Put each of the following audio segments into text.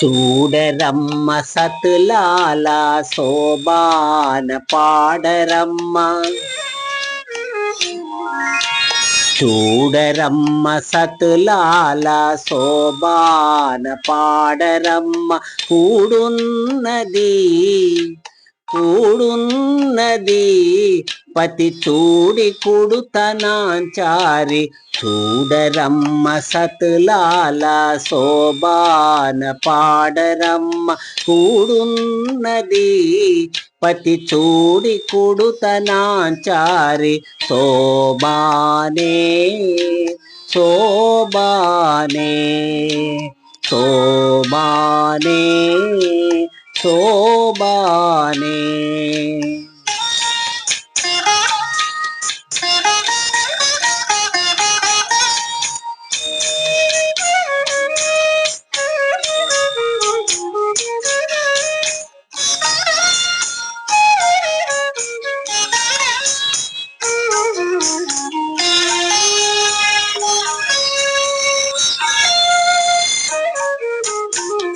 చూడరమ్మ సతులాల శోభాన పాడరమ్మ, చూడరమ్మ సతులాల శోభాన పాడరమ్మ. కూడున్నది పతి చూడి కుడుతనాంచారి, చూడరమ్మ సతులాల శోభాన పాడరమ్మ. కూడున్నది పతి చూడి కుడుతనాంచారి, శోభానే శోభానే శోభానే శోభానే.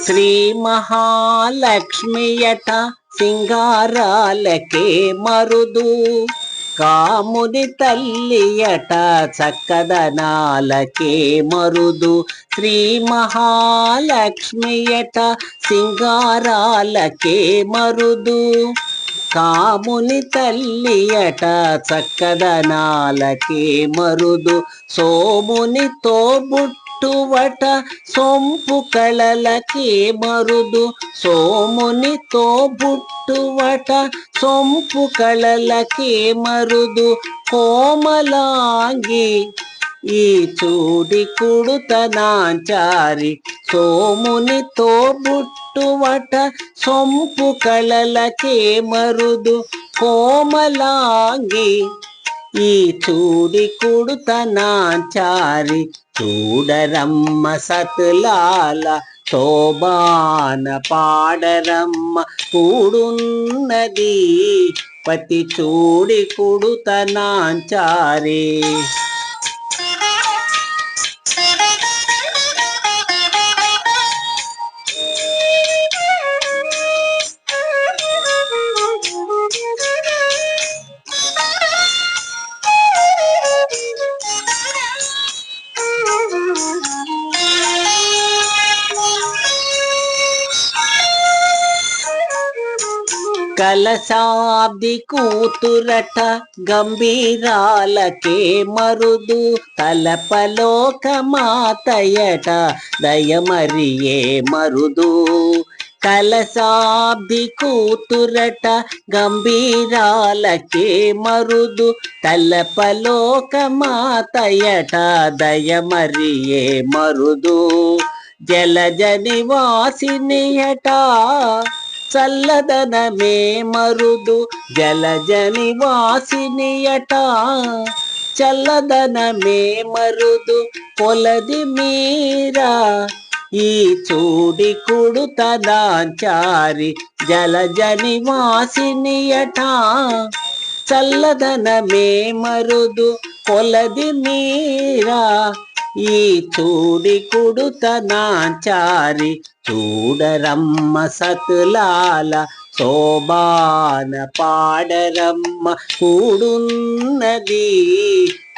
శ్రీ మహాలక్ష్మియట సింగారాలకే మరుదు, కాముని తల్లియట చక్కదనాలకే మరుదు. శ్రీ మహాలక్ష్మియట సింగారాలకే మరుదు, కాముని తల్లియట చక్కదనాలకే మరుదు. సోముని తోబుట్టువట సొంపు కళలకే మరుదు, సోముని తోబుట్టువట సొంపు కళలకే మరుదు. కోమలాంగి ఈ చూడి కుడుతనాంచారి, సోముని తోబుట్టువట సొంపు కళలకే మరుదు. కోమలాంగి ఈ చూడి కుడుతనాంచారి, చూడరమ్మ సతులాల శోభాన పాడరమ్మ. కూడున్నది పతి చూడి కుడుతనాంచారి. కలశాబ్ది కూతురట గంభీరాలకే మరుదు, తలపలోకమాతయట దయమరియే మరుదు. కలశాబ్ది కూతురట గంభీరాలకే మరుదు, తలపలోకమాతయట దయమరియే మరుదు. జలజ నివాసినియట చల్లదనమే మరుదు, జలజ నివాసినియట చల్లదనమే మరుదు. కొలది మీరా ఈ చూడి కుడుతనాంచారి, జలజ నివాసినియట చల్లదనమే మరుదు. కొలది మీరా ఈ చూడి కుడుతనాంచారి, చూడరమ్మ సతులాల శోభాన పాడరమ్మ. కూడున్నది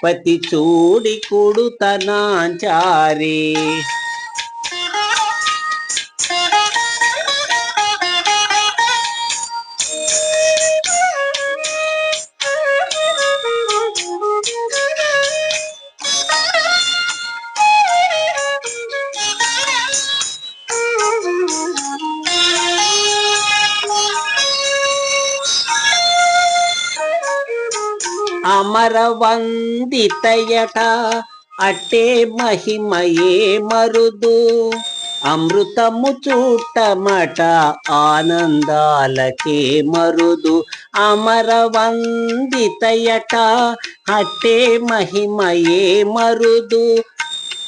పతి చూడి కుడుతనాంచారి. అమరవందితయట అట్టే మహిమయే మరుదు, అమృతము చూటమట ఆనందాలకే మరుదు. అమరవందితయట అట్టే మహిమయే మరుదు,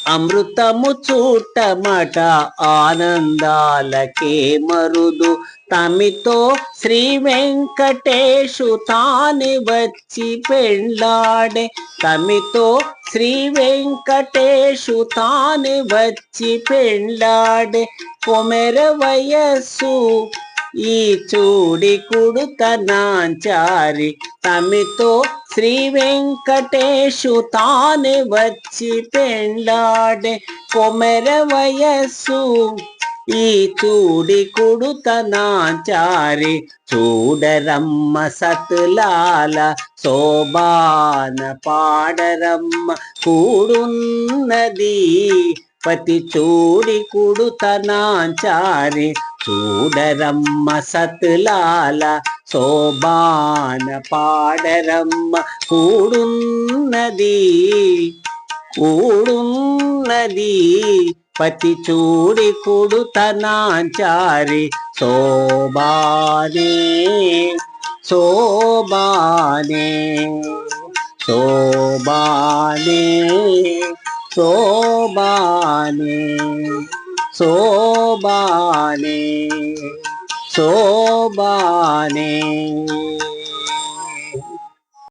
అమృతము చూటమట ఆనందాలకే మరుదు. తమితో శ్రీ వెంకటేశు తాని వచ్చి పెండ్లాడే. తమితో శ్రీ వెంకటేశు తాని వచ్చి పెండ్లాడే. కొమెర వయస్సు ఈ చూడి కుడుతనాంచారి. తమితో శ్రీ వెంకటేశు తానే వచ్చి పెండ్లాడే. కొమెర వయస్సు ఈ చూడి కుడుతనాంచారి. చూడరమ్మ సతులాల శోభాన పాడరమ్మ కూడున్నది. పతి చూడి కుడుతనాంచారి. చూడరమ్మ సతులాల శోభాన పాడరమ్మ కూడున్నది. కూడున్నది పతి చూడి కుడుతనాంచారి. శోభానే శోభానే శోభానే శోభానే శోభానే శోభానే.